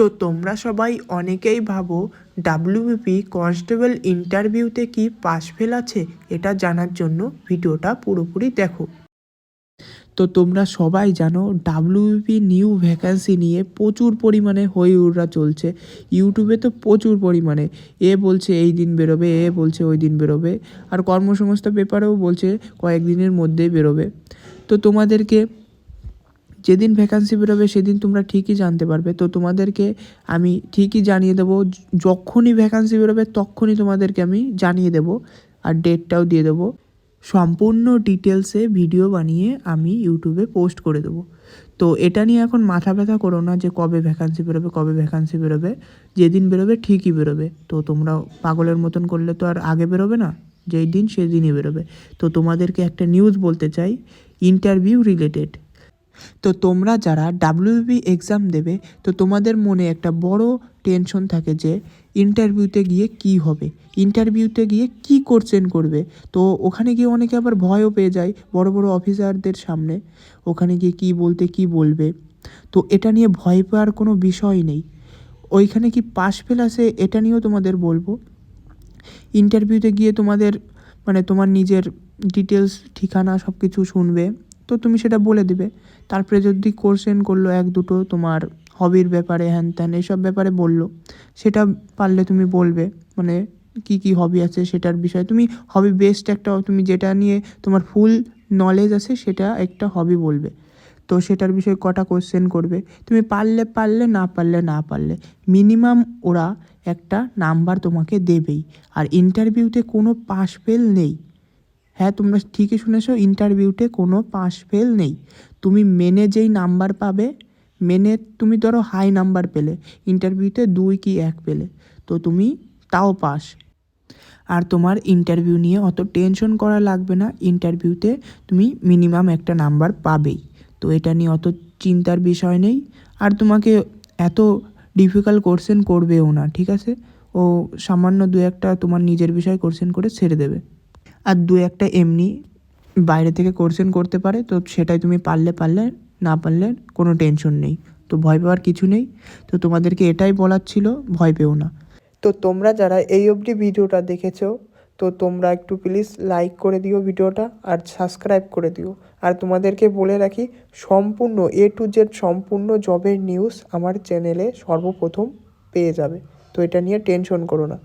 তো তোমরা সবাই অনেকেই ভাবো ডাব্লিউবিপি কনস্টেবল ইন্টারভিউতে কি পাস ফেল আছে, এটা জানার জন্য ভিডিওটা পুরোপুরি দেখো। তো তোমরা সবাই জানো ডাব্লিউবিপি নিউ ভ্যাকান্সি নিয়ে প্রচুর পরিমাণে হইহুল্লোড় চলছে। ইউটিউবে তো প্রচুর পরিমাণে বলছে এই দিন বেরোবে, বলছে ওই দিন বেরোবে, আর কর্মসংস্থান পেপারেও বলছে কয়েকদিনের মধ্যেই বেরোবে। তো তোমাদেরকে যেদিন ভ্যাকান্সি বেরোবে সেদিন তোমরা ঠিকই জানতে পারবে। তো তোমাদেরকে আমি ঠিকই জানিয়ে দেবো, যখনই ভ্যাকান্সি বেরোবে তখনই তোমাদেরকে আমি জানিয়ে দেবো, আর ডেটটাও দিয়ে দেবো। সম্পূর্ণ ডিটেলসে ভিডিও বানিয়ে আমি ইউটিউবে পোস্ট করে দেবো। তো এটা নিয়ে এখন মাথা ব্যথা করো না যে কবে ভ্যাকান্সি বেরোবে, কবে ভ্যাকান্সি বেরোবে। যেদিন বেরোবে ঠিকই বেরোবে। তো তোমরা পাগলের মতন করলে তো আর আগে বেরোবে না, যেই দিন সেদিনই বেরোবে। তো তোমাদেরকে একটা নিউজ বলতে চাই ইন্টারভিউ রিলেটেড। তো তোমরা যারা ডাব্লিউবিপি এক্সাম দেবে, তো তোমাদের মনে একটা বড় টেনশন থাকে যে ইন্টারভিউতে গিয়ে কি হবে, ইন্টারভিউতে গিয়ে কি কোশ্চেন করবে। তো ওখানে গিয়ে অনেকে আবার ভয়ও পেয়ে যায় বড় বড় অফিসারদের সামনে, ওখানে গিয়ে কি বলতে কি বলবে। তো এটা নিয়ে ভয় পাওয়ার কোনো বিষয় নেই। ওইখানে কি পাস ফেল আছে এটা নিয়েও তোমাদের বলবো। ইন্টারভিউতে গিয়ে তোমাদের তোমার নিজের ডিটেলস, ঠিকানা সব কিছু শুনবে। তো তুমি সেটা বলে দিবে। তারপরে যদি কোশ্চেন করলো এক দুটো তোমার হবির ব্যাপারে, হ্যান ত্যান এসব ব্যাপারে বললো, সেটা পারলে তুমি বলবে। কী কী হবি আছে সেটার বিষয়ে তুমি হবি বেসড একটা, তুমি যেটা নিয়ে তোমার ফুল নলেজ আছে সেটা একটা হবি বলবে। তো সেটার বিষয়ে কটা কোশ্চেন করবে, তুমি পারলে পারলে, না পারলে না পারলে, মিনিমাম ওরা একটা নাম্বার তোমাকে দেবেই। আর ইন্টারভিউতে কোনো পাস ফেল নেই। হ্যাঁ, তোমরা ঠিকই শুনেছো, ইন্টারভিউতে কোনো পাস ফেল নেই। তুমি মেনে যেই নাম্বার পাবে, মেনে তুমি ধরো হাই নাম্বার পেলে, ইন্টারভিউতে 2 কি 1 পেলে, তো তুমি তাও পাস। আর তোমার ইন্টারভিউ নিয়ে অত টেনশন করা লাগবে না। ইন্টারভিউতে তুমি মিনিমাম একটা নাম্বার পাবেই। তো এটা নিয়ে অত চিন্তার বিষয় নেই। আর তোমাকে এত ডিফিকাল্ট কোশ্চেন করবেও না, ঠিক আছে? ও সামান্য 2-1টা তোমার নিজের বিষয় কোশ্চেন করে ছেড়ে দেবে। আর 2-1টা এমনি বাইরে থেকে কোশ্চেন করতে পারে, তো সেটাই তুমি পারলে পারলে, না পারলে কোনো টেনশন নেই। তো ভয় পাওয়ার কিছু নেই। তো তোমাদেরকে এটাই বলার ছিল, ভয় পেও না। তো তোমরা যারা এই অবধি ভিডিওটা দেখেছো, তো তোমরা একটু প্লিজ লাইক করে দিও ভিডিওটা, আর সাবস্ক্রাইব করে দিও। আর তোমাদেরকে বলে রাখি, সম্পূর্ণ A to Z সম্পূর্ণ জবের নিউজ আমার চ্যানেলে সর্বপ্রথম পেয়ে যাবে। তো এটা নিয়ে টেনশন করো না।